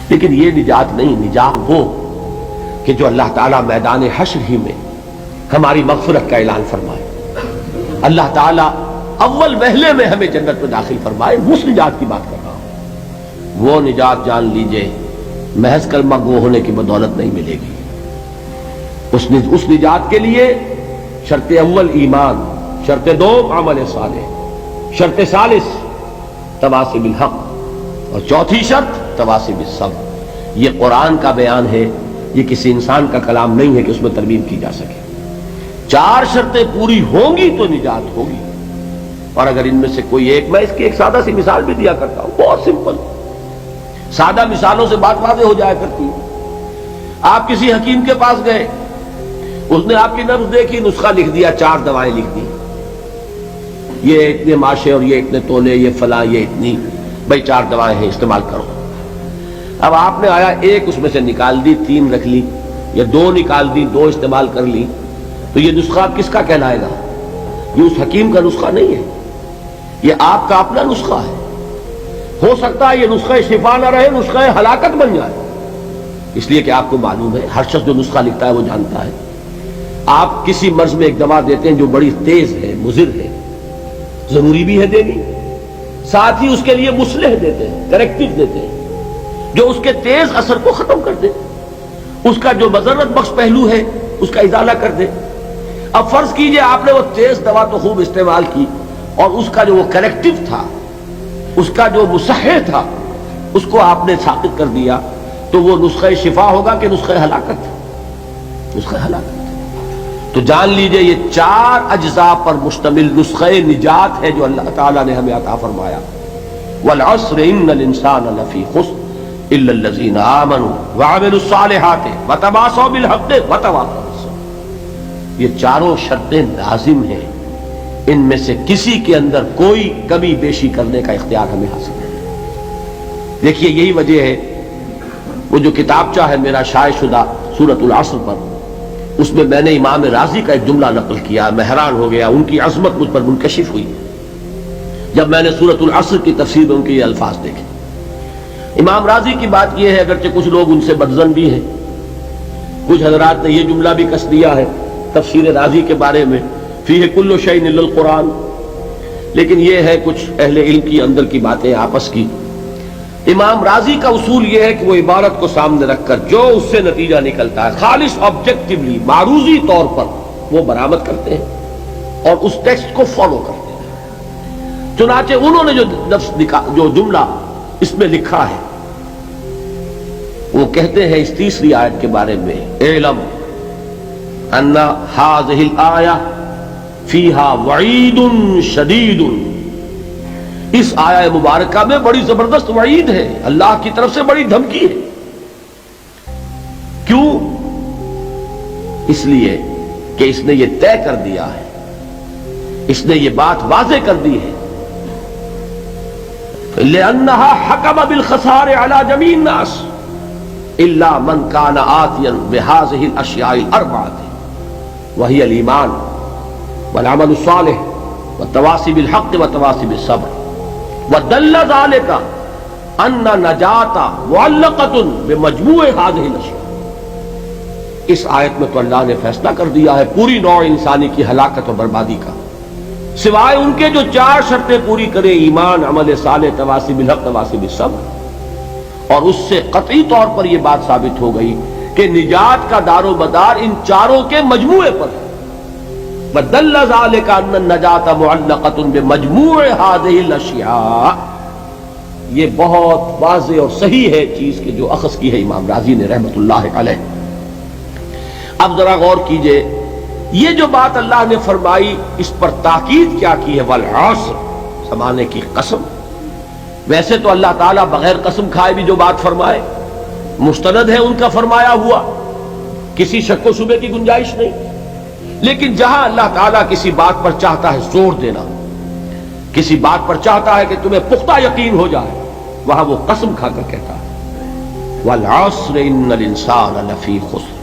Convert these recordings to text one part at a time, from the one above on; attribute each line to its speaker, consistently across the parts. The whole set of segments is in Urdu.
Speaker 1: لیکن یہ نجات نہیں، نجات وہ کہ جو اللہ تعالیٰ میدان حشر ہی میں ہماری مغفرت کا اعلان فرمائے، اللہ تعالیٰ اول وہلے میں ہمیں جنت میں داخل فرمائے، اس نجات کی بات کر رہا ہوں۔ وہ نجات جان لیجئے محض کلمہ گو ہونے کی بدولت نہیں ملے گی۔ اس نجات کے لیے شرط اول ایمان، شرط دوم عمل صالح، شرط ثالث تواصی بالحق، اور چوتھی شرط تواصی بالصبر۔ یہ قرآن کا بیان ہے، یہ کسی انسان کا کلام نہیں ہے کہ اس میں ترمیم کی جا سکے۔ چار شرطیں پوری ہوں گی تو نجات ہوگی، اور اگر ان میں سے کوئی ایک، میں اس کی ایک سادہ سی مثال بھی دیا کرتا ہوں، بہت سمپل، سادہ مثالوں سے بات واضح ہو جایا کرتی ہے۔ آپ کسی حکیم کے پاس گئے، اس نے آپ کی نبض دیکھی، نسخہ لکھ دیا، 4 دوائیں لکھ دی، یہ اتنے ماشے اور یہ اتنے تولے، یہ فلاں، یہ اتنی، بھائی 4 دوائیں ہیں، استعمال کرو۔ اب آپ نے آیا ایک اس میں سے نکال دی، 3 رکھ لی، یا 2 نکال دی، 2 استعمال کر لی، تو یہ نسخہ کس کا کہلائے گا؟ یہ اس حکیم کا نسخہ نہیں ہے، یہ آپ کا اپنا نسخہ ہے۔ ہو سکتا ہے یہ نسخہ شفا نہ رہے، نسخہ ہلاکت بن جائے، اس لیے کہ آپ کو معلوم ہے، ہر شخص جو نسخہ لکھتا ہے وہ جانتا ہے، آپ کسی مرض میں ایک دوا دیتے ہیں جو بڑی تیز ہے، مضر ہے، ضروری بھی ہے دینی، ساتھ ہی اس کے لیے مصلح دیتے ہیں، کریکٹیو دیتے ہیں جو اس کے تیز اثر کو ختم کر دے، اس کا جو مضرت بخش پہلو ہے اس کا ازالہ کر دے۔ اب فرض کیجئے آپ نے وہ تیز دوا تو خوب استعمال کی، اور اس کا جو وہ کریکٹیو تھا، اس کا جو مصحح تھا، اس کو آپ نے ساقط کر دیا، تو وہ نسخہ شفا ہوگا کہ نسخہ ہلاکت؟ نسخہ ہلاکت۔ تو جان لیجئے یہ 4 اجزاء پر مشتمل نسخہ نجات ہے جو اللہ تعالیٰ نے ہمیں عطا فرمایا۔ والعصر ان الانسان لفی خسر الا الذین آمنوا وعملوا الصالحات وتواصوا بالحق وتواصوا بالصبر۔ یہ چاروں شرطیں لازم ہیں، ان میں سے کسی کے اندر کوئی کمی بیشی کرنے کا اختیار ہمیں حاصل نہیں۔ دیکھیے یہی وجہ ہے، وہ جو کتابچہ ہے میرا شائع شدہ سورۃ العصر پر، اس میں میں نے امام راضی کا ایک جملہ نقل کیا، میں حیران ہو گیا، ان کی عظمت مجھ پر منکشف ہوئی جب میں نے سورۃ العصر کی تفسیر میں ان کے یہ الفاظ دیکھے۔ امام راضی کی بات یہ ہے، اگرچہ کچھ لوگ ان سے بدظن بھی ہیں، کچھ حضرات نے یہ جملہ بھی کس دیا ہے تفسیر راضی کے بارے میں، فیہ کل شیء الا القرآن، لیکن یہ ہے کچھ اہل علم کی اندر کی باتیں آپس کی۔ امام راضی کا اصول یہ ہے کہ وہ عبارت کو سامنے رکھ کر جو اس سے نتیجہ نکلتا ہے خالص آبجیکٹیولی، معروضی طور پر وہ برآمد کرتے ہیں اور اس ٹیکسٹ کو فالو کرتے ہیں۔ چنانچہ انہوں نے جو جملہ اس میں لکھا ہے، وہ کہتے ہیں اس 3 آیت کے بارے میں، اعلم ان هذه الآیہ فیہا وعید شدید، اس آیہ مبارکہ میں بڑی زبردست وعید ہے، اللہ کی طرف سے بڑی دھمکی ہے۔ کیوں؟ اس لیے کہ اس نے یہ طے کر دیا ہے، اس نے یہ بات واضح کر دی ہے، لأنها حکم بالخسار علی جمیع الناس الا من کان آتیا بهذه الاشیاء الاربعۃ وہی الایمان والعمل الصالح والتواصی بالحق والتواصی بالصبر، ودل ذلك ان نجات معلقۃ بمجموع هذه الاشیاء۔ اس آیت میں تو اللہ نے فیصلہ کر دیا ہے پوری نوع انسانی کی ہلاکت اور بربادی کا، سوائے ان کے جو 4 شرطیں پوری کرے، ایمان، عمل صالح، تواصی بالحق، تواصی بالصبر۔ اور اس سے قطعی طور پر یہ بات ثابت ہو گئی کہ نجات کا دار و مدار ان چاروں کے مجموعے پر ہے۔ وَدَلَّ ذَلِكَ أَنَّ النَّجَاةَ مُعَلَّقَةٌ بِمَجْمُوعِ هَذِهِ الْأَشْيَاءِ، یہ بہت واضح اور صحیح ہے چیز کہ جو اخذ کی ہے امام راضی نے رحمت اللہ علیہ۔ اب ذرا غور کیجئے، یہ جو بات اللہ نے فرمائی اس پر تاکید کیا کی ہے، والعصر، زمانے کی قسم۔ ویسے تو اللہ تعالیٰ بغیر قسم کھائے بھی جو بات فرمائے مستند ہے ان کا فرمایا ہوا، کسی شک و شبے کی گنجائش نہیں، لیکن جہاں اللہ تعالیٰ کسی بات پر چاہتا ہے زور دینا، کسی بات پر چاہتا ہے کہ تمہیں پختہ یقین ہو جائے، وہاں وہ قسم کھا کر کہتا ہے والعصر ان الانسان لفی خسر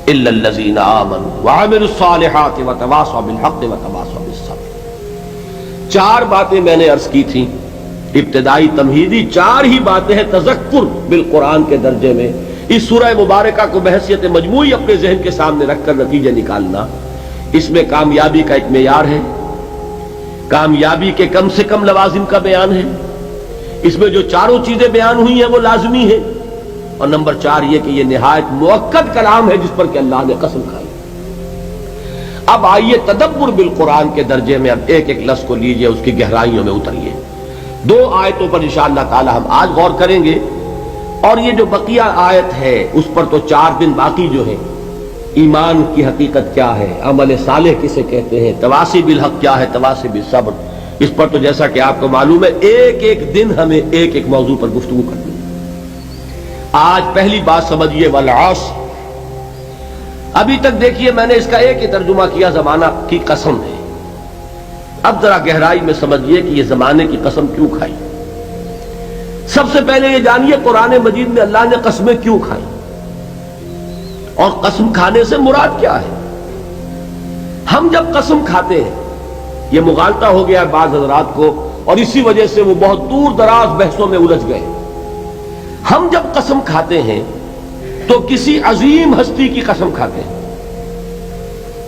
Speaker 1: الا الذین آمنوا وعملوا الصالحات وتواصوا بالحق وتواصوا بالصبر۔ 4 باتیں میں نے عرض کی تھیں، ابتدائی تمہیدی 4 ہی باتیں ہیں تذکر بالقرآن کے درجے میں. اس سورہ مبارکہ کو بحیثیت مجموعی اپنے ذہن کے سامنے رکھ کر نتیجے نکالنا، اس میں کامیابی کا ایک معیار ہے، کامیابی کے کم سے کم لوازم کا بیان ہے، اس میں جو 4 چیزیں بیان ہوئی ہیں وہ لازمی ہیں، اور نمبر 4 یہ کہ یہ نہایت مؤکد کلام ہے جس پر کہ اللہ نے قسم کھائی. اب آئیے تدبر بالقرآن کے درجے میں اب ایک ایک لفظ کو لیجئے، اس کی گہرائیوں میں اتریے. 2 آیتوں پر انشاءاللہ تعالی ہم آج غور کریں گے، اور یہ جو بقیہ آیت ہے اس پر تو 4 دن باقی جو ہے، ایمان کی حقیقت کیا ہے، عمل صالح کسے کہتے ہیں، تواصی بالحق کیا ہے، تواصی بالصبر، اس پر تو جیسا کہ آپ کو معلوم ہے ایک ایک دن ہمیں ایک ایک موضوع پر گفتگو کرنی ہے. آج پہلی بات سمجھیے والعصر. ابھی تک دیکھیے میں نے اس کا ایک ہی ترجمہ کیا، زمانہ کی قسم ہے. اب ذرا گہرائی میں سمجھیے کہ یہ زمانے کی قسم کیوں کھائی. سب سے پہلے یہ جانیے قرآن مجید میں اللہ نے قسمیں کیوں کھائی، اور قسم کھانے سے مراد کیا ہے. ہم جب قسم کھاتے ہیں، یہ مغالطہ ہو گیا بعض حضرات کو، اور اسی وجہ سے وہ بہت دور دراز بحثوں میں الجھ گئے. ہم جب قسم کھاتے ہیں تو کسی عظیم ہستی کی قسم کھاتے ہیں،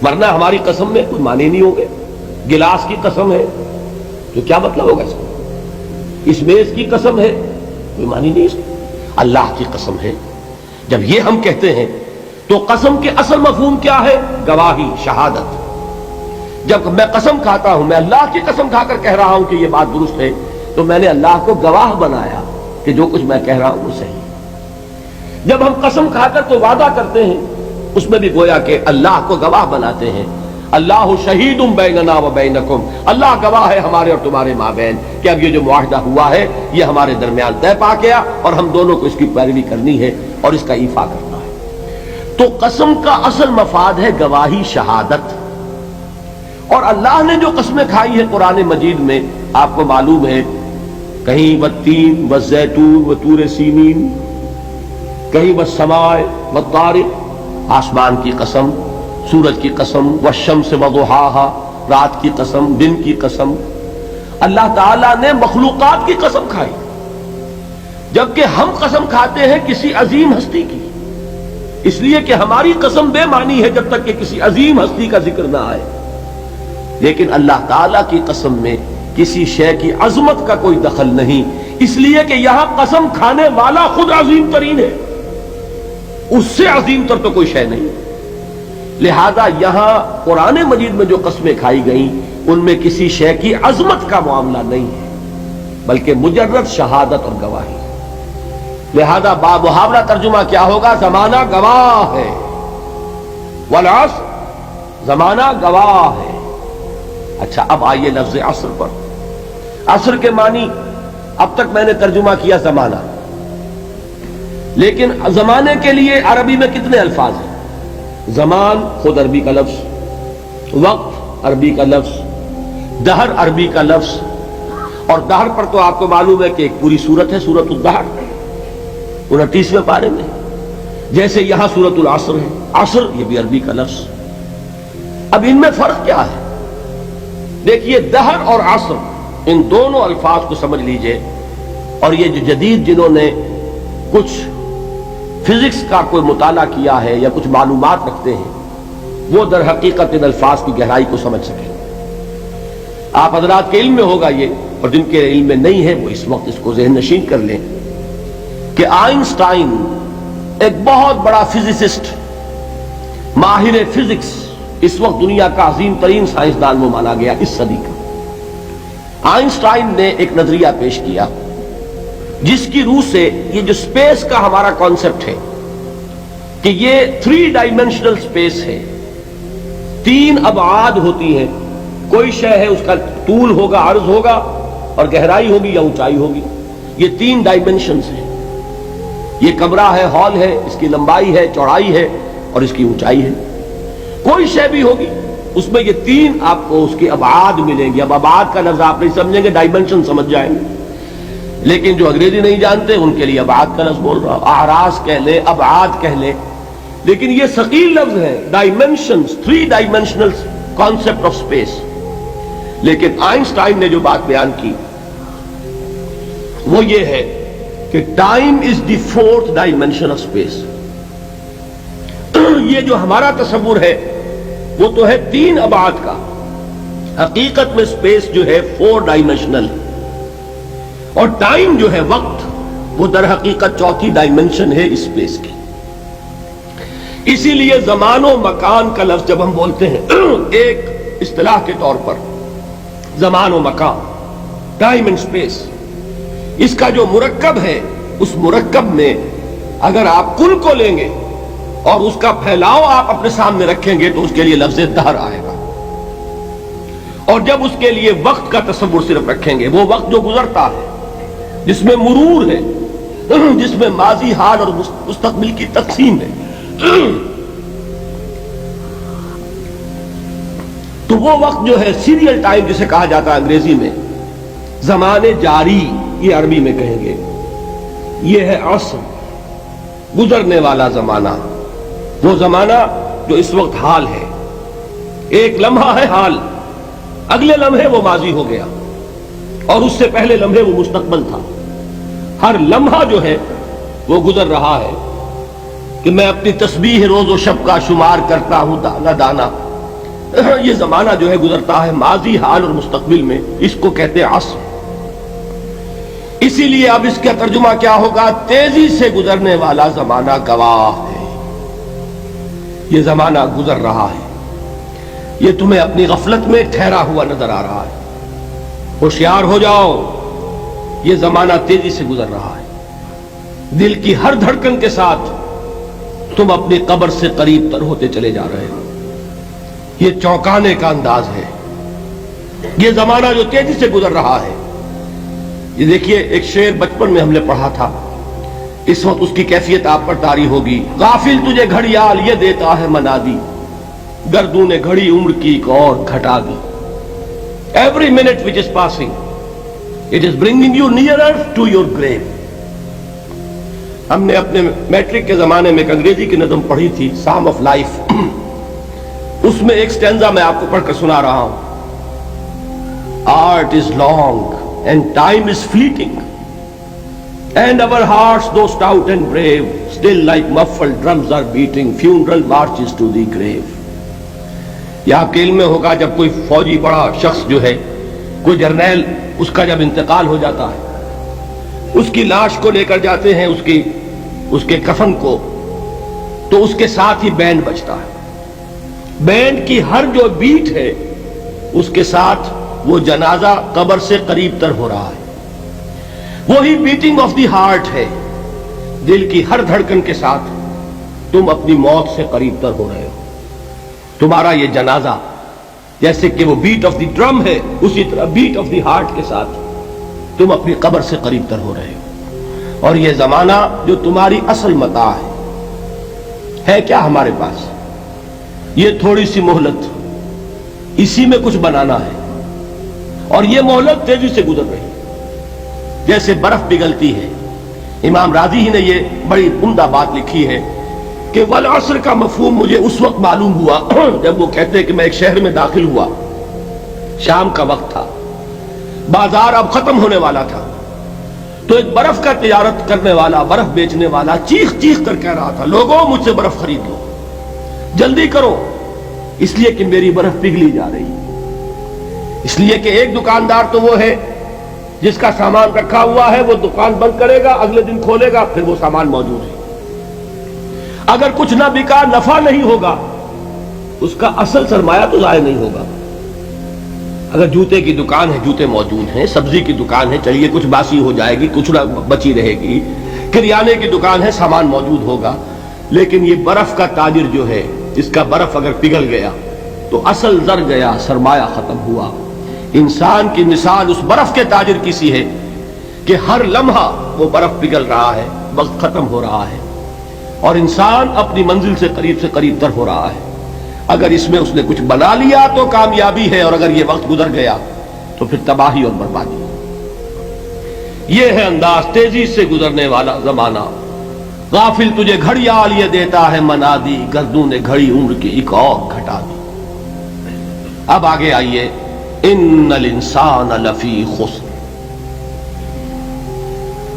Speaker 1: ورنہ ہماری قسم میں کوئی معنی نہیں ہوگے. گلاس کی قسم ہے تو کیا مطلب ہوگا اس کا؟ اس میز کی قسم ہے، کوئی معنی نہیں اس کا. اللہ کی قسم ہے. جب یہ ہم کہتے ہیں تو قسم کے اصل مفہوم کیا ہے؟ گواہی، شہادت. جب میں قسم کھاتا ہوں، میں اللہ کی قسم کھا کر کہہ رہا ہوں کہ یہ بات درست ہے، تو میں نے اللہ کو گواہ بنایا کہ جو کچھ میں کہہ رہا ہوں وہ صحیح ہے. جب ہم قسم کھا کر تو وعدہ کرتے ہیں، اس میں بھی گویا کہ اللہ کو گواہ بناتے ہیں. اللہ شہید بیننا و بینکم، اللہ گواہ ہے ہمارے اور تمہارے مابین کہ اب یہ جو معاہدہ ہوا ہے یہ ہمارے درمیان طے پا گیا، اور ہم دونوں کو اس کی پیروی کرنی ہے اور اس کا ایفا کرنا ہے. تو قسم کا اصل مفاد ہے گواہی، شہادت. اور اللہ نے جو قسمیں کھائی ہیں قرآن مجید میں آپ کو معلوم ہے، کہیں والتین والزیتون وطور سینین، کہیں والسماء والطارق، آسمان کی قسم، سورج کی قسم، والشمس وضحاها، رات کی قسم، دن کی قسم. اللہ تعالیٰ نے مخلوقات کی قسم کھائی، جبکہ ہم قسم کھاتے ہیں کسی عظیم ہستی کی، اس لیے کہ ہماری قسم بے معنی ہے جب تک کہ کسی عظیم ہستی کا ذکر نہ آئے. لیکن اللہ تعالیٰ کی قسم میں کسی شے کی عظمت کا کوئی دخل نہیں، اس لیے کہ یہاں قسم کھانے والا خود عظیم ترین ہے، اس سے عظیم تر تو کوئی شے نہیں. لہذا یہاں قرآن مجید میں جو قسمیں کھائی گئیں ان میں کسی شے کی عظمت کا معاملہ نہیں ہے، بلکہ مجرد شہادت اور گواہی. لہذا با محاورہ ترجمہ کیا ہوگا؟ زمانہ گواہ ہے. والعصر، زمانہ گواہ ہے. اچھا اب آئیے لفظ عصر پر. عصر کے معنی اب تک میں نے ترجمہ کیا زمانہ، لیکن زمانے کے لیے عربی میں کتنے الفاظ ہیں؟ زمان خود عربی کا لفظ، وقت عربی کا لفظ، دہر عربی کا لفظ. اور دہر پر تو آپ کو معلوم ہے کہ ایک پوری سورت ہے، سورۃ الدہر، 29ویں پارے میں. جیسے یہاں سورۃ العصر ہے، عصر یہ بھی عربی کا لفظ. اب ان میں فرق کیا ہے؟ دیکھیے دہر اور عصر، ان دونوں الفاظ کو سمجھ لیجئے. اور یہ جو جدید جنہوں نے کچھ فزکس کا کوئی مطالعہ کیا ہے یا کچھ معلومات رکھتے ہیں، وہ در حقیقت ان الفاظ کی گہرائی کو سمجھ سکیں. آپ حضرات کے علم میں ہوگا یہ، اور جن کے علم میں نہیں ہے وہ اس وقت اس کو ذہن نشین کر لیں کہ آئنسٹائن ایک بہت بڑا فزسسٹ، ماہر فزکس، اس وقت دنیا کا عظیم ترین سائنسدان وہ مانا گیا اس صدی کا. آئنسٹائن نے ایک نظریہ پیش کیا جس کی روح سے یہ جو سپیس کا ہمارا کانسیپٹ ہے کہ یہ 3 ڈائمینشنل سپیس ہے، 3 ابعاد ہوتی ہیں. کوئی شے ہے، اس کا طول ہوگا، عرض ہوگا، اور گہرائی ہوگی یا اونچائی ہوگی. یہ 3 ڈائمینشنز ہیں. یہ کمرہ ہے، ہال ہے، اس کی لمبائی ہے، چوڑائی ہے، اور اس کی اونچائی ہے. کوئی شے بھی ہوگی اس میں یہ 3 آپ کو اس کے ابعاد ملیں گے. اب ابعاد کا لفظ آپ نہیں سمجھیں گے، ڈائمینشن سمجھ جائیں گے. لیکن جو انگریزی نہیں جانتے ان کے لیے ابعاد کا لفظ بول رہا ہوں، اعراض کہہ لیں، ابعاد کہہ لیں، لیکن یہ ثقیل لفظ ہے. Dimensions, 3 dimensional concept of space. لیکن آئنسٹائن نے جو بات بیان کی وہ یہ ہے کہ time is the fourth dimension of space. یہ جو ہمارا تصور ہے وہ تو ہے 3 ابعاد کا. حقیقت میں اسپیس جو ہے 4 ڈائمینشنل ہے، اور ٹائم جو ہے وقت وہ در حقیقت 4تھی ڈائمینشن ہے اسپیس کی. اسی لیے زمان و مکان کا لفظ جب ہم بولتے ہیں ایک اصطلاح کے طور پر، زمان و مکان، ٹائم اینڈ اسپیس، اس کا جو مرکب ہے اس مرکب میں اگر آپ کل کو لیں گے اور اس کا پھیلاؤ آپ اپنے سامنے رکھیں گے تو اس کے لیے لفظ دہر آئے گا. اور جب اس کے لیے وقت کا تصور صرف رکھیں گے، وہ وقت جو گزرتا ہے، جس میں مرور ہے، جس میں ماضی، حال اور مستقبل کی تقسیم ہے، تو وہ وقت جو ہے سیریل ٹائم جسے کہا جاتا ہے انگریزی میں، زمانے جاری یہ عربی میں کہیں گے، یہ ہے عصر، گزرنے والا زمانہ. وہ زمانہ جو اس وقت حال ہے، ایک لمحہ ہے حال، اگلے لمحے وہ ماضی ہو گیا، اور اس سے پہلے لمحے وہ مستقبل تھا. ہر لمحہ جو ہے وہ گزر رہا ہے کہ میں اپنی تسبیح روز و شب کا شمار کرتا ہوں دانا دانا. یہ زمانہ جو ہے گزرتا ہے ماضی، حال اور مستقبل میں، اس کو کہتے ہیں عصر. اسی لیے اب اس کا ترجمہ کیا ہوگا؟ تیزی سے گزرنے والا زمانہ گواہ ہے. یہ زمانہ گزر رہا ہے، یہ تمہیں اپنی غفلت میں ٹھہرا ہوا نظر آ رہا ہے. ہوشیار ہو جاؤ، یہ زمانہ تیزی سے گزر رہا ہے. دل کی ہر دھڑکن کے ساتھ تم اپنی قبر سے قریب تر ہوتے چلے جا رہے ہو. یہ چونکانے کا انداز ہے. یہ زمانہ جو تیزی سے گزر رہا ہے، یہ دیکھیے ایک شعر بچپن میں ہم نے پڑھا تھا، اس وقت اس کی کیفیت آپ پر طاری ہوگی. غافل تجھے گھڑیال یہ دیتا ہے منادی، گردوں نے گھڑی عمر کی ایک اور گھٹا دی. Every minute which is passing, it is bringing you nearer to your grave. ہم نے اپنے میٹرک کے زمانے میں ایک انگریزی کی نظم پڑھی تھی، سام آف لائف. اس میں ایک سٹینزا میں آپ کو پڑھ کر سنا رہا ہوں. Art is long and time is fleeting, and our hearts though stout and brave, still like muffled drums are beating funeral marches to the grave. یہ آپ کے علم میں ہوگا جب کوئی فوجی بڑا شخص جو ہے، کوئی جرنیل، اس کا جب انتقال ہو جاتا ہے، اس کی لاش کو لے کر جاتے ہیں اس کے کفن کو، تو اس کے ساتھ ہی بینڈ بجتا ہے. بینڈ کی ہر جو بیٹ ہے اس کے ساتھ وہ جنازہ قبر سے قریب تر ہو رہا ہے. وہی بیٹنگ آف دی ہارٹ ہے. دل کی ہر دھڑکن کے ساتھ تم اپنی موت سے قریب تر ہو رہے ہو. تمہارا یہ جنازہ جیسے کہ وہ بیٹ آف دی ڈرم ہے، اسی طرح بیٹ آف دی ہارٹ کے ساتھ تم اپنی قبر سے قریب تر ہو رہے ہو. اور یہ زمانہ جو تمہاری اصل متاع ہے کیا ہمارے پاس؟ یہ تھوڑی سی مہلت، اسی میں کچھ بنانا ہے. اور یہ مہلت تیزی سے گزر رہی ہے، جیسے برف پگھلتی ہے. امام راضی ہی نے یہ بڑی عمدہ بات لکھی ہے کہ والعصر کا مفہوم مجھے اس وقت معلوم ہوا جب وہ کہتے ہیں کہ میں ایک شہر میں داخل ہوا، شام کا وقت تھا، بازار اب ختم ہونے والا تھا، تو ایک برف کا تجارت کرنے والا، برف بیچنے والا چیخ چیخ کر کہہ رہا تھا، لوگوں مجھ سے برف خرید لو، جلدی کرو، اس لیے کہ میری برف پگھلی جا رہی. اس لیے کہ ایک دکاندار تو وہ ہے جس کا سامان رکھا ہوا ہے، وہ دکان بند کرے گا، اگلے دن کھولے گا، پھر وہ سامان موجود ہے. اگر کچھ نہ بکا، نفع نہیں ہوگا، اس کا اصل سرمایہ تو ضائع نہیں ہوگا. اگر جوتے کی دکان ہے، جوتے موجود ہیں، سبزی کی دکان ہے، چلیے کچھ باسی ہو جائے گی، کچھ نہ بچی رہے گی، کریانے کی دکان ہے، سامان موجود ہوگا. لیکن یہ برف کا تاجر جو ہے، اس کا برف اگر پگھل گیا تو اصل زر گیا، سرمایہ ختم ہوا. انسان کی مثال اس برف کے تاجر کی سی ہے کہ ہر لمحہ وہ برف پگھل رہا ہے، وقت ختم ہو رہا ہے، اور انسان اپنی منزل سے قریب تر ہو رہا ہے. اگر اس میں اس نے کچھ بنا لیا تو کامیابی ہے، اور اگر یہ وقت گزر گیا تو پھر تباہی اور بربادی. یہ ہے انداز تیزی سے گزرنے والا زمانہ. غافل تجھے گھڑیال یہ دیتا ہے منادی، گردوں نے گھڑی عمر کی ایک اور گھٹا دی. اب آگے آئیے، ان الانسان لفی خسر.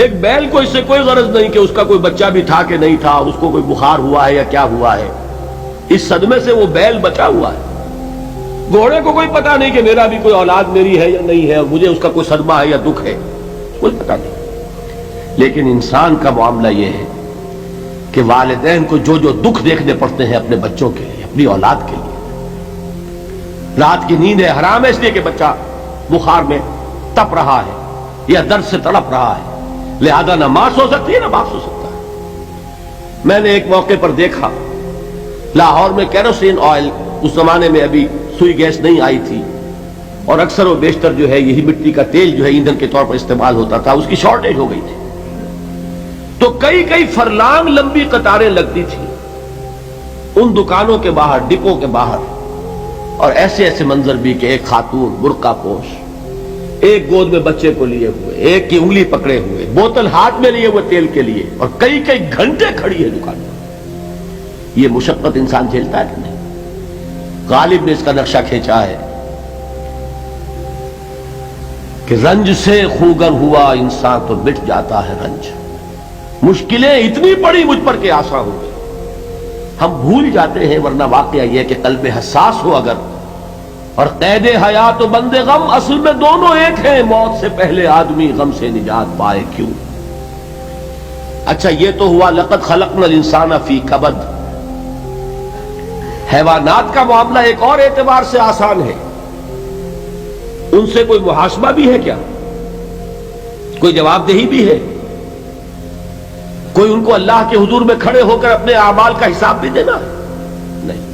Speaker 1: ایک بیل کو اس سے کوئی غرض نہیں کہ اس کا کوئی بچہ بھی تھا کہ نہیں تھا، اس کو کوئی بخار ہوا ہے یا کیا ہوا ہے، اس صدمے سے وہ بیل بچا ہوا ہے۔ گھوڑے کو کوئی پتہ نہیں کہ میرا بھی کوئی اولاد میری ہے یا نہیں ہے، اور مجھے اس کا کوئی صدمہ ہے یا دکھ ہے، کوئی پتہ نہیں۔ لیکن انسان کا معاملہ یہ ہے کہ والدین کو جو جو دکھ دیکھنے پڑتے ہیں اپنے بچوں کے لیے، اپنی اولاد کے لیے۔ رات کی نیند حرام ہے اس لیے کہ بچہ بخار میں تپ رہا ہے یا درد سے تڑپ رہا ہے، لہذا نہ ماں سو سکتی ہے نہ باپ سو سکتا ہے۔ میں نے ایک موقع پر دیکھا لاہور میں کیروسین آئل، اس زمانے میں ابھی سوئی گیس نہیں آئی تھی، اور اکثر و بیشتر جو ہے یہی مٹی کا تیل جو ہے ایندھن کے طور پر استعمال ہوتا تھا، اس کی شارٹیج ہو گئی تھی، تو کئی فرلانگ لمبی قطاریں لگتی تھی ان دکانوں کے باہر، ڈپوں کے باہر، اور ایسے ایسے منظر بھی کہ ایک خاتون برقع پوش، ایک گود میں بچے کو لیے ہوئے، ایک کی انگلی پکڑے ہوئے، بوتل ہاتھ میں لیے ہوئے تیل کے لیے، اور کئی گھنٹے کھڑی ہے دکان میں۔ یہ مشقت انسان جھیلتا ہے کہ نہیں؟ غالب نے اس کا نقشہ کھینچا ہے کہ رنج سے خوگر ہوا انسان تو مٹ جاتا ہے رنج، مشکلیں اتنی بڑی مجھ پر کہ آسان ہو گئی۔ ہم بھول جاتے ہیں، ورنہ واقعہ یہ کہ قلب حساس ہو اگر، اور قید حیات و بند غم اصل میں دونوں ایک ہیں، موت سے پہلے آدمی غم سے نجات پائے کیوں۔ اچھا یہ تو ہوا لقد خلقنا الانسان فی کبد۔ حیوانات کا معاملہ ایک اور اعتبار سے آسان ہے، ان سے کوئی محاسبہ بھی ہے کیا؟ کوئی جواب دہی بھی ہے؟ کوئی ان کو اللہ کے حضور میں کھڑے ہو کر اپنے اعمال کا حساب بھی دینا؟ نہیں۔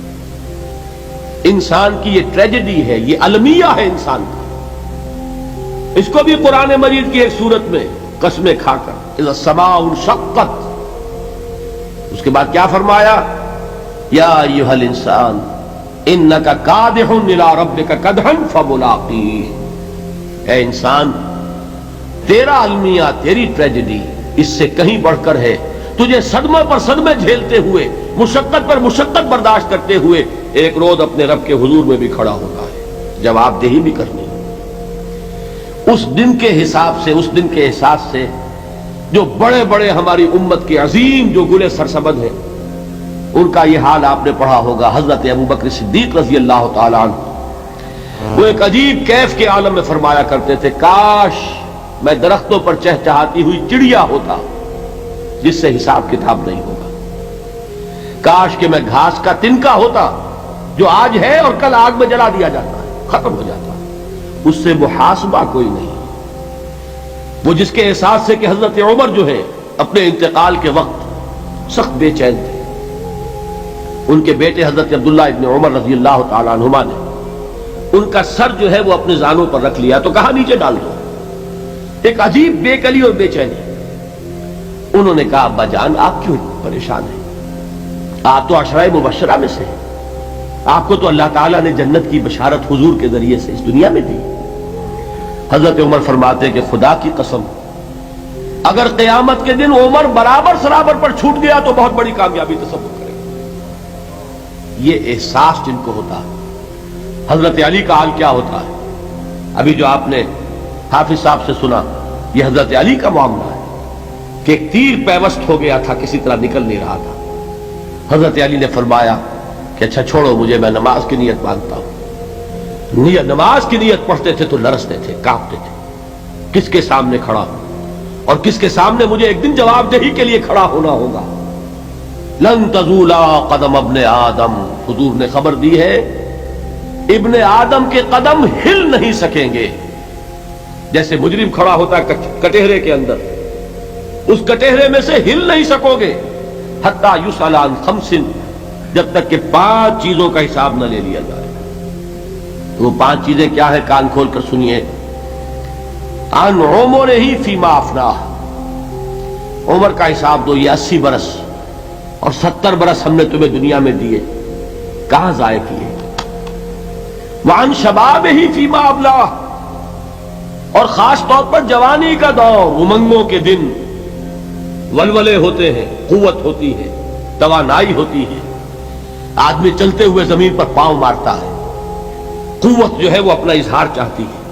Speaker 1: انسان کی یہ ٹریجڈی ہے، یہ المیہ ہے انسان کا۔ اس کو بھی قرآن مجید کی ایک سورت میں قسمیں کھا کر اذا السماء انشقت، اس کے بعد کیا فرمایا؟ یا ایھا الانسان انک کادح الی ربک کدحا فملاقیہ۔ اے انسان، تیرا المیہ، تیری ٹریجڈی اس سے کہیں بڑھ کر ہے، تجھے صدمہ پر صدمے جھیلتے ہوئے، مشقت پر مشقت برداشت کرتے ہوئے ایک روز اپنے رب کے حضور میں بھی کھڑا ہونا ہے، جواب دہی بھی کرنی ہے۔ اس دن کے حساب سے، اس دن کے احساس سے جو بڑے بڑے ہماری امت کے عظیم جو گلے سرسبد ہیں، ان کا یہ حال آپ نے پڑھا ہوگا۔ حضرت ابوبکر صدیق رضی اللہ تعالیٰ عنہ وہ ایک عجیب کیف کے عالم میں فرمایا کرتے تھے، کاش میں درختوں پر چہچہاتی ہوئی چڑیا ہوتا جس سے حساب کتاب نہیں ہوگا، کاش کہ میں گھاس کا تنکا ہوتا جو آج ہے اور کل آگ میں جلا دیا جاتا ہے، ختم ہو جاتا ہے، اس سے محاسبہ کوئی نہیں۔ وہ جس کے احساس سے کہ حضرت عمر جو ہے اپنے انتقال کے وقت سخت بے چین تھے، ان کے بیٹے حضرت عبداللہ ابن عمر رضی اللہ تعالیٰ عنہما نے ان کا سر جو ہے وہ اپنے زانوں پر رکھ لیا تو کہا نیچے ڈال دو۔ ایک عجیب بے کلی اور بے چینی۔ انہوں نے کہا ابا جان آپ کیوں پریشان ہیں؟ آپ تو عشرہ مبشرہ میں سے ہیں، آپ کو تو اللہ تعالیٰ نے جنت کی بشارت حضور کے ذریعے سے اس دنیا میں دی۔ حضرت عمر فرماتے کہ خدا کی قسم اگر قیامت کے دن عمر برابر سرابر پر چھوٹ گیا تو بہت بڑی کامیابی تصور کرے۔ یہ احساس جن کو ہوتا ہے، حضرت علی کا حال کیا ہوتا ہے؟ ابھی جو آپ نے حافظ صاحب سے سنا، یہ حضرت علی کا معاملہ ہے کہ ایک تیر پیوست ہو گیا تھا، کسی طرح نکل نہیں رہا تھا۔ حضرت علی نے فرمایا کہ اچھا چھوڑو مجھے، میں نماز کی نیت مانگتا ہوں۔ نماز کی نیت پڑھتے تھے تو لرزتے تھے، کانپتے تھے، کس کے سامنے کھڑا ہوں اور کس کے سامنے مجھے ایک دن جواب دہی کے لیے کھڑا ہونا ہوگا۔ لن تزولا قدم ابن آدم، حضور نے خبر دی ہے ابن آدم کے قدم ہل نہیں سکیں گے۔ جیسے مجرم کھڑا ہوتا ہے کٹہرے کے اندر، اس کٹہرے میں سے ہل نہیں سکو گے حتی یسأل عن خمس، جب تک کہ 5 چیزوں کا حساب نہ لے لیا جائے۔ وہ 5 چیزیں کیا ہے؟ کان کھول کر سنیے۔ عن عمرہ فیما افناہ، عمر کا حساب دو، یہ 80 برس اور 70 برس ہم نے تمہیں دنیا میں دیے، کہاں ضائع کیے؟ وعن شبابہ فیما ابلاہ، اور خاص طور پر جوانی کا دور، امنگوں کے دن، ولولے ہوتے ہیں، قوت ہوتی ہے، توانائی ہوتی ہے، آدمی چلتے ہوئے زمین پر پاؤں مارتا ہے، قوت جو ہے وہ اپنا اظہار چاہتی ہے۔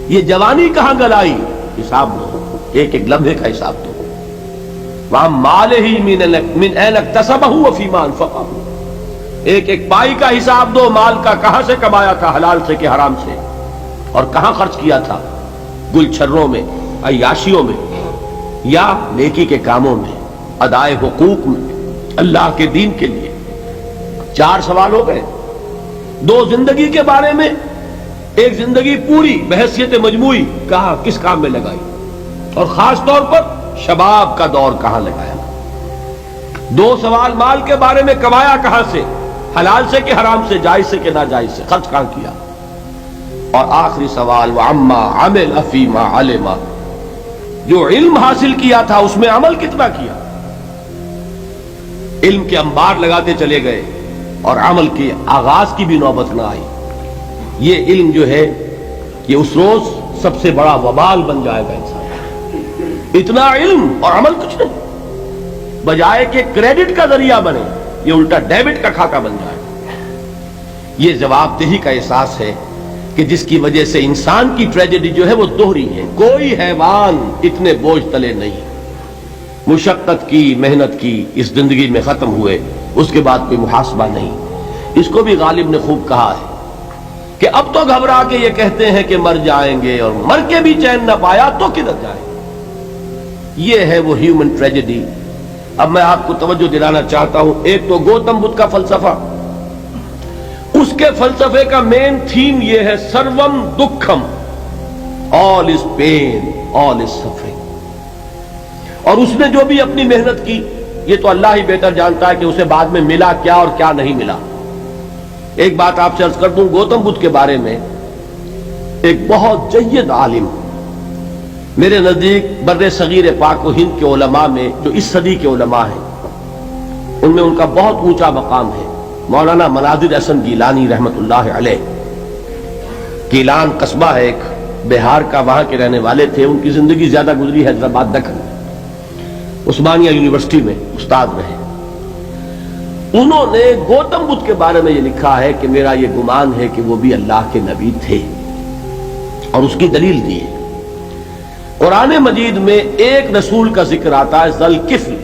Speaker 1: یہ جوانی کہاں گلائی؟ حساب لو۔ ایک ایک لمحے کا حساب دو. وَعَن مَالِهِ مِنْ أَيْنَ اكْتَسَبَهُ وَفِيمَا أَنْفَقَهُ. ایک ایک پائی کا حساب دو، مال کا کہاں سے کمایا تھا، حلال سے کہ حرام سے، اور کہاں خرچ کیا تھا، گل چھروں میں، عیاشیوں میں، یا نیکی کے کاموں میں، ادائے حقوق میں، اللہ کے دین کے لیے. 4 سوال ہو گئے. 2 زندگی کے بارے میں، ایک زندگی پوری بحیثیت مجموعی کہاں کس کام میں لگائی، اور خاص طور پر شباب کا دور کہاں لگایا. 2 سوال مال کے بارے میں، کمایا کہاں سے، حلال سے کہ حرام سے، جائز سے کہ ناجائز سے، خرچ کہاں کیا. اور آخری سوال وَعَمَّا عَمِلَ فِيمَا عَلِمَ، جو علم حاصل کیا تھا اس میں عمل کتنا کیا. علم کے انبار لگاتے چلے گئے اور عمل کے آغاز کی بھی نوبت نہ آئی. یہ علم جو ہے یہ اس روز سب سے بڑا وبال بن جائے گا انسان. اتنا علم اور عمل کچھ نہیں، بجائے کہ کریڈٹ کا ذریعہ بنے یہ الٹا ڈیبٹ کا کھاتا بن جائے. یہ جواب دہی کا احساس ہے کہ جس کی وجہ سے انسان کی ٹریجڈی جو ہے وہ دوہری ہے. کوئی حیوان اتنے بوجھ تلے نہیں، مشقت کی، محنت کی، اس زندگی میں ختم ہوئے، اس کے بعد کوئی محاسبہ نہیں. اس کو بھی غالب نے خوب کہا ہے کہ اب تو گھبرا کے یہ کہتے ہیں کہ مر جائیں گے، اور مر کے بھی چین نہ پایا تو کدھر جائیں. یہ ہے وہ ہیومن ٹریجڈی. اب میں آپ کو توجہ دلانا چاہتا ہوں. ایک تو گوتم بدھ کا فلسفہ، اس کے فلسفے کا مین تھیم یہ ہے سروم دکھم، آل از پین، آل از سفرنگ. اور اس نے جو بھی اپنی محنت کی یہ تو اللہ ہی بہتر جانتا ہے کہ اسے بعد میں ملا کیا اور کیا نہیں ملا. ایک بات آپ سے عرض کر دوں، گوتم بدھ کے بارے میں ایک بہت جید عالم میرے نزدیک بر صغیر پاک و ہند کے علماء میں جو اس صدی کے علماء ہیں ان میں ان کا بہت اونچا مقام ہے، مولانا مناظر حسن گیلانی رحمت اللہ علیہ. گیلان قصبہ ہے ایک بہار کا، وہاں کے رہنے والے تھے. ان کی زندگی زیادہ گزری حیدرآباد دکن، عثمانیہ یونیورسٹی میں استاد رہے. انہوں نے گوتم بدھ کے بارے میں یہ لکھا ہے کہ میرا یہ گمان ہے کہ وہ بھی اللہ کے نبی تھے، اور اس کی دلیل دی ہے. قرآن مجید میں ایک رسول کا ذکر آتا ہے، ذوالکفل،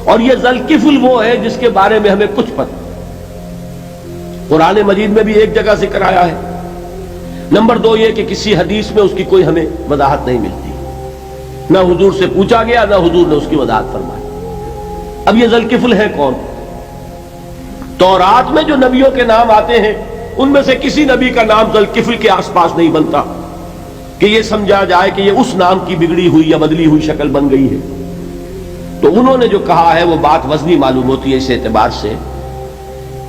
Speaker 1: اور یہ ذوالکفل وہ ہے جس کے بارے میں ہمیں کچھ پتہ. قرآن مجید میں بھی ایک جگہ ذکر آیا ہے. نمبر 2 یہ کہ کسی حدیث میں اس کی کوئی ہمیں وضاحت نہیں ملتی، نہ حضور سے پوچھا گیا نہ حضور نے اس کی وضاحت فرمائی. اب یہ ذوالکفل ہے کون؟ تورات میں جو نبیوں کے نام آتے ہیں ان میں سے کسی نبی کا نام ذوالکفل کے آس پاس نہیں بنتا کہ یہ سمجھا جائے کہ یہ اس نام کی بگڑی ہوئی یا بدلی ہوئی شکل بن گئی ہے. تو انہوں نے جو کہا ہے وہ بات وزنی معلوم ہوتی ہے اس اعتبار سے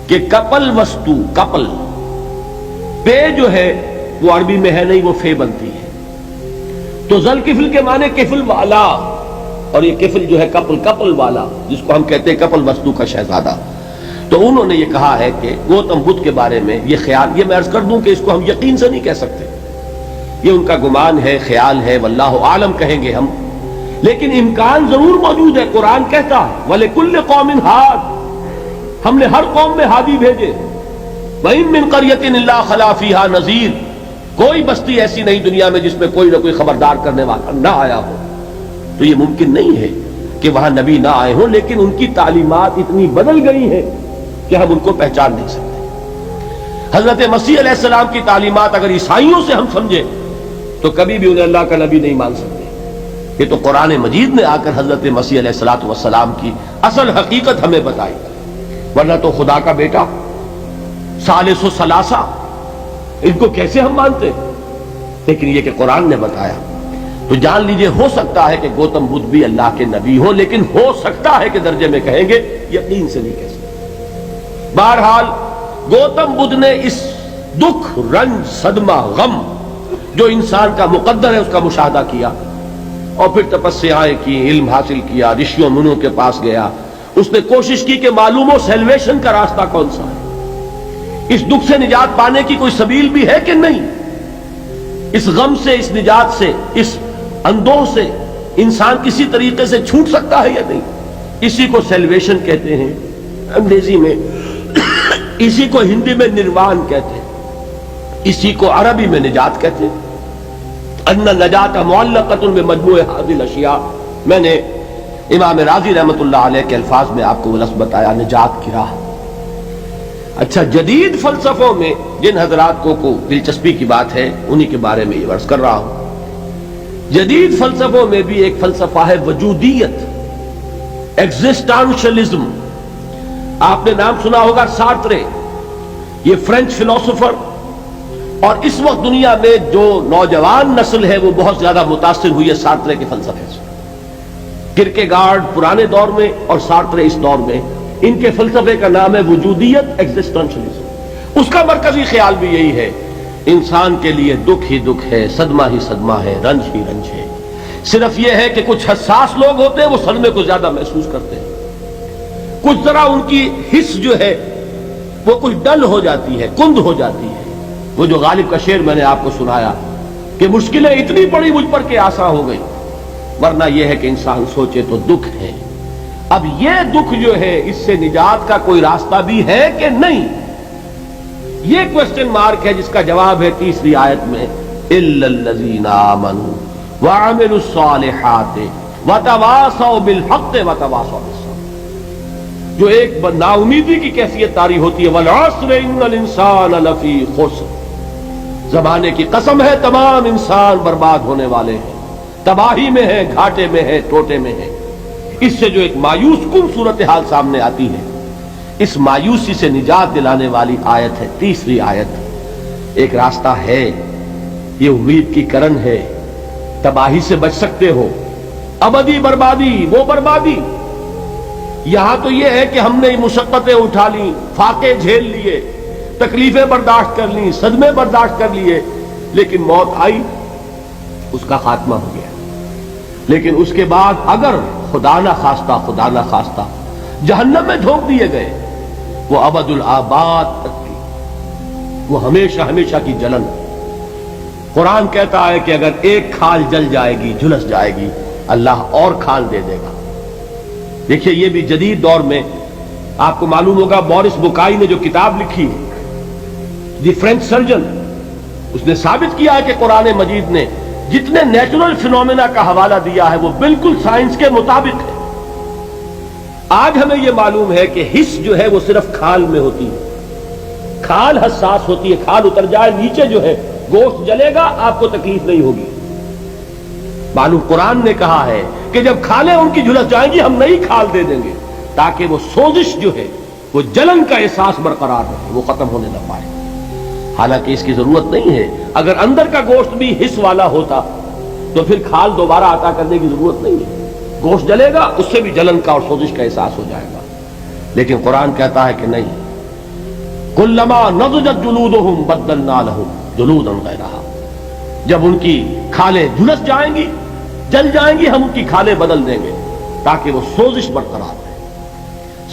Speaker 1: کہ کپل وستو، کپل پے جو ہے وہ عربی میں ہے نہیں، وہ فے بنتی ہے. تو ذوالکفل کے معنی کفل والا، اور یہ کفل جو ہے کپل، کپل والا، جس کو ہم کہتے ہیں کپل وستو کا شہزادہ. تو انہوں نے یہ کہا ہے کہ گوتم بدھ کے بارے میں یہ خیال، یہ میں عرض کر دوں کہ اس کو ہم یقین سے نہیں کہہ سکتے، یہ ان کا گمان ہے، خیال ہے، واللہ عالم کہیں گے ہم، لیکن امکان ضرور موجود ہے. قرآن کہتا ہے وَلِكُلِّ قَوْمٍ ہَادٍ، ہم نے ہر قوم میں ہادی بھیجے. وَإِن مِّن قَرْيَةٍ إِلَّا خَلَا فِيهَا نَذِيرٌ، کوئی بستی ایسی نہیں دنیا میں جس میں کوئی نہ کوئی خبردار کرنے والا نہ آیا ہو. تو یہ ممکن نہیں ہے کہ وہاں نبی نہ آئے ہوں، لیکن ان کی تعلیمات اتنی بدل گئی ہیں کہ ہم ان کو پہچان نہیں سکتے. حضرت مسیح علیہ السلام کی تعلیمات اگر عیسائیوں سے ہم سمجھیں تو کبھی بھی انہیں اللہ کا نبی نہیں مان سکتے. یہ تو قرآن مجید نے آ کر حضرت مسیح علیہ السلام کی اصل حقیقت ہمیں بتائی، ورنہ تو خدا کا بیٹا، ثالث و ثلاثہ، ان کو کیسے ہم مانتے؟ لیکن یہ کہ قرآن نے بتایا. تو جان لیجئے ہو سکتا ہے کہ گوتم بدھ بھی اللہ کے نبی ہو، لیکن ہو سکتا ہے کہ درجے میں کہیں گے، یقین سے نہیں کہہ سکتے. بہرحال گوتم بدھ نے اس دکھ، رنج، صدمہ، غم جو انسان کا مقدر ہے اس کا مشاہدہ کیا، اور پھر تپسیائیں کی، علم حاصل کیا، رشیوں منوں کے پاس گیا. اس نے کوشش کی کہ معلوم ہو سیلویشن کا راستہ کون سا ہے، اس دکھ سے نجات پانے کی کوئی سبیل بھی ہے کہ نہیں، اس غم سے، اس نجات سے، اس اندوہ سے انسان کسی طریقے سے چھوٹ سکتا ہے یا نہیں. اسی کو سیلویشن کہتے ہیں انگریزی میں، اسی کو ہندی میں نروان کہتے ہیں، اسی کو عربی میں نجات کہتے ہیں. ان النجات معلقۃ بمجموع هذه الاشیاء. میں نے امام راضی رحمۃ اللہ علیہ کے الفاظ میں آپ کو وہ لفظ بتایا، نجات کی راہ. اچھا، جدید فلسفوں میں جن حضرات کو دلچسپی کی بات ہے انہی کے بارے میں یہ عرض کر رہا ہوں. جدید فلسفوں میں بھی ایک فلسفہ ہے وجودیت، ایگزسٹانشلزم. آپ نے نام سنا ہوگا سارترے، یہ فرینچ فلسفر، اور اس وقت دنیا میں جو نوجوان نسل ہے وہ بہت زیادہ متاثر ہوئی ہے سارترے کے فلسفے سے. کرکیگارڈ پرانے دور میں اور سارترے اس دور میں، ان کے فلسفے کا نام ہے وجودیت، ایگزسٹنشلزم. اس کا مرکزی خیال بھی یہی ہے، انسان کے لیے دکھ ہی دکھ ہے، صدمہ ہی صدمہ ہے، رنج ہی رنج ہے. صرف یہ ہے کہ کچھ حساس لوگ ہوتے ہیں وہ صدمے کو زیادہ محسوس کرتے ہیں، کچھ ذرا ان کی حس جو ہے وہ کچھ ڈل ہو جاتی ہے، کند ہو جاتی ہے. وہ جو غالب کا شعر میں نے آپ کو سنایا کہ مشکلیں اتنی پڑی مجھ پر کہ آسان ہو گئی، ورنہ یہ ہے کہ انسان سوچے تو دکھ ہے. اب یہ دکھ جو ہے اس سے نجات کا کوئی راستہ بھی ہے کہ نہیں، یہ کوسچن مارک ہے، جس کا جواب ہے تیسری آیت میں الا الذین آمنوا وعملوا الصالحات وتواصوا بالحق وتواصوا بالصبر. جو ایک نا امیدی کی کیفیت طاری ہوتی ہے، والعصر ان الانسان لفی خسر، زمانے کی قسم ہے تمام انسان برباد ہونے والے ہیں، تباہی میں ہے، گھاٹے میں ہے، ٹوٹے میں ہے. اس سے جو ایک مایوس کن صورتحال سامنے آتی ہے، اس مایوسی سے نجات دلانے والی آیت ہے تیسری آیت. ایک راستہ ہے، یہ امید کی کرن ہے، تباہی سے بچ سکتے ہو. ابدی بربادی، وہ بربادی یہاں تو یہ ہے کہ ہم نے مشقتیں اٹھا لیں، فاقے جھیل لیے، تکلیفیں برداشت کر لیں، صدمے برداشت کر لیے، لیکن موت آئی، اس کا خاتمہ ہو گیا. لیکن اس کے بعد اگر خدا نہ خواستہ جہنم میں جھونک دیے گئے، وہ ابد الآباد تک کی، وہ ہمیشہ ہمیشہ کی جلن. قرآن کہتا ہے کہ اگر ایک کھال جل جائے گی، جھلس جائے گی، اللہ اور کھال دے دے گا. دیکھیے یہ بھی جدید دور میں آپ کو معلوم ہوگا، بورس بکائی نے جو کتاب لکھی ہے دی فرینچ سرجن، اس نے ثابت کیا ہے کہ قرآن مجید نے جتنے نیچرل فینومینا کا حوالہ دیا ہے وہ بالکل سائنس کے مطابق ہے. آج ہمیں یہ معلوم ہے کہ حس جو ہے وہ صرف کھال میں ہوتی ہے، کھال حساس ہوتی ہے، کھال اتر جائے نیچے جو ہے گوشت جلے گا، آپ کو تکلیف نہیں ہوگی. معلوم قرآن نے کہا ہے کہ جب کھالیں ان کی جھلس جائیں گی ہم نئی کھال دے دیں گے تاکہ وہ سوزش جو ہے، وہ جلن کا احساس برقرار رہے، وہ ختم ہونے نہ پائے. حالانکہ اس کی ضرورت نہیں ہے. اگر اندر کا گوشت بھی حس والا ہوتا تو پھر کھال دوبارہ عطا کرنے کی ضرورت نہیں ہے. گوشت جلے گا، اس سے بھی جلن کا اور سوزش کا احساس ہو جائے گا. لیکن قرآن کہتا ہے کہ نہیں، کلما نضجت جلودہم بدلنا لہم جلودا غیرہا. جب ان کی کھالیں جھلس جائیں گی، جل جائیں گی، ہم ان کی کھالیں بدل دیں گے تاکہ وہ سوزش برقرار رہے.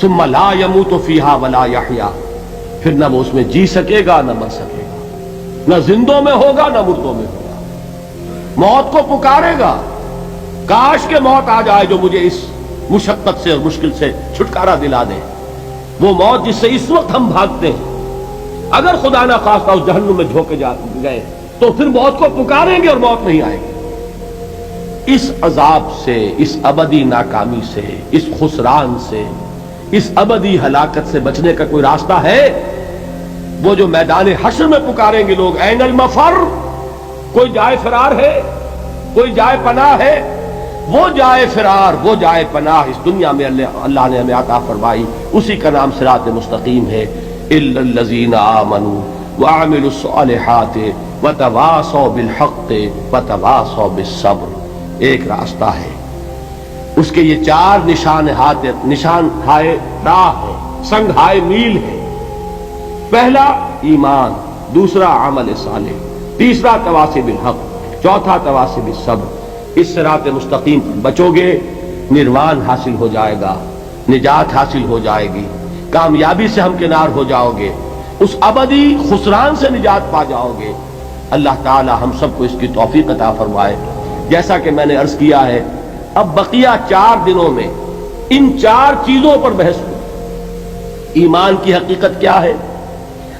Speaker 1: ثم لا يموت فیہا ولا یحیا، پھر نہ وہ اس میں جی سکے گا نہ مر سکے گا، نہ زندوں میں ہوگا نہ مردوں میں ہوگا. موت کو پکارے گا، کاش کہ موت آ جائے جو مجھے اس مشقت سے اور مشکل سے چھٹکارا دلا دے. وہ موت جس سے اس وقت ہم بھاگتے ہیں، اگر خدا نہ خواستہ اس جہنم میں جھونکے گئے تو پھر موت کو پکاریں گے اور موت نہیں آئے گی. اس عذاب سے، اس ابدی ناکامی سے، اس خسران سے، اس ابدی ہلاکت سے بچنے کا کوئی راستہ ہے؟ وہ جو میدان حشر میں پکاریں گے لوگ، این المفر، کوئی جائے فرار ہے، کوئی جائے پناہ ہے؟ وہ جائے فرار، وہ جائے پناہ اس دنیا میں اللہ نے ہمیں عطا فرمائی، اسی کا نام صراط مستقیم ہے. الا الذین آمنوا وعملوا الصالحات وتواصوا بالحق وتواصوا بالصبر. ایک راستہ ہے، اس کے یہ چار نشان ہائے راہ ہے، سنگ ہائے میل ہے. پہلا ایمان، دوسرا عمل صالح، تیسرا تواصی بالحق، چوتھا تواصی بالصبر. اس صراط مستقیم پر بچو گے، نروان حاصل ہو جائے گا، نجات حاصل ہو جائے گی، کامیابی سے ہمکنار ہو جاؤ گے، اس ابدی خسران سے نجات پا جاؤ گے. اللہ تعالی ہم سب کو اس کی توفیق عطا فرمائے. جیسا کہ میں نے عرض کیا ہے، اب بقیہ 4 دنوں میں ان 4 چیزوں پر بحث ہو. ایمان کی حقیقت کیا ہے،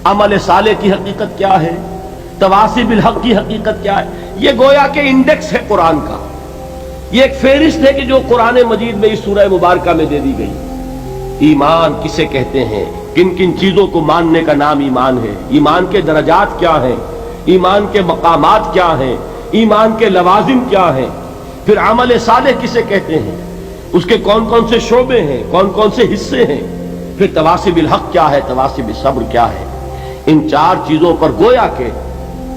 Speaker 1: عمل صالح کی حقیقت کیا ہے، تواصی بالحق کی حقیقت کیا ہے. یہ گویا کہ انڈیکس ہے قرآن کا، یہ ایک فہرست ہے کہ جو قرآن مجید میں اس سورہ مبارکہ میں دے دی گئی۔ ایمان کسے کہتے ہیں، کن کن چیزوں کو ماننے کا نام ایمان ہے، ایمان کے درجات کیا ہیں، ایمان کے مقامات کیا ہیں، ایمان کے لوازم کیا ہیں، پھر عمل صالح کسے کہتے ہیں، اس کے کون کون سے شعبے ہیں، کون کون سے حصے ہیں، پھر تواصب الحق کیا ہے، تواصب الصبر کیا ہے۔ ان چار چیزوں پر گویا کہ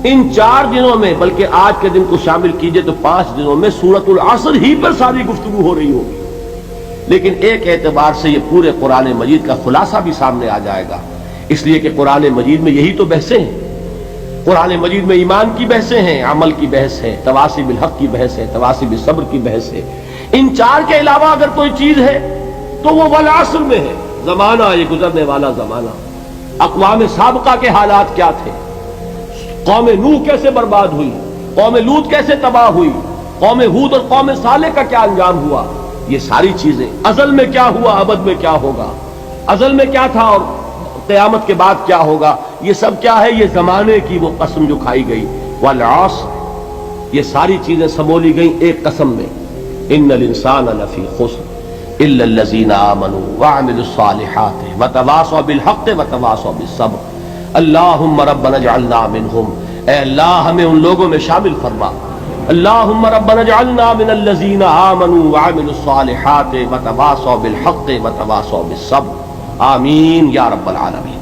Speaker 1: ان 4 دنوں میں، بلکہ آج کے دن کو شامل کیجئے تو 5 دنوں میں سورۃ العصر ہی پر ساری گفتگو ہو رہی ہوگی۔ لیکن ایک اعتبار سے یہ پورے قرآن مجید کا خلاصہ بھی سامنے آ جائے گا، اس لیے کہ قرآن مجید میں یہی تو بحثیں ہیں۔ قرآن مجید میں ایمان کی بحثیں ہیں، عمل کی بحث ہے، تواصب الحق کی بحث ہے، تواصب الصبر کی بحث ہے۔ ان 4 کے علاوہ اگر کوئی چیز ہے تو وہ والعصر میں ہے، زمانہ، یہ گزرنے والا زمانہ، اقوام سابقہ کے حالات کیا تھے، قوم نوح کیسے برباد ہوئی، قوم لوط کیسے تباہ ہوئی، قوم ہود اور قوم صالح کا کیا انجام ہوا، یہ ساری چیزیں، ازل میں کیا ہوا، ابد میں کیا ہوگا، ازل میں کیا تھا اور قیامت کے بعد کیا ہوگا، یہ سب کیا ہے، یہ زمانے کی وہ قسم جو کھائی گئی، والعصر، یہ ساری چیزیں سمولی گئیں ایک قسم میں، ان الانسان لفی خسر الا الذین آمنوا وعملوا الصالحات وتواصوا بالحق وتواصوا بالصبر۔ اللہم ربنا اجعلنا منہم، اے اللہ ہمیں ان لوگوں میں شامل فرما۔ اللہم ربنا اجعلنا من الذین آمنوا وعملوا الصالحات وتواصوا بالحق وتواصوا بالصبر، آمین یا رب العالمین۔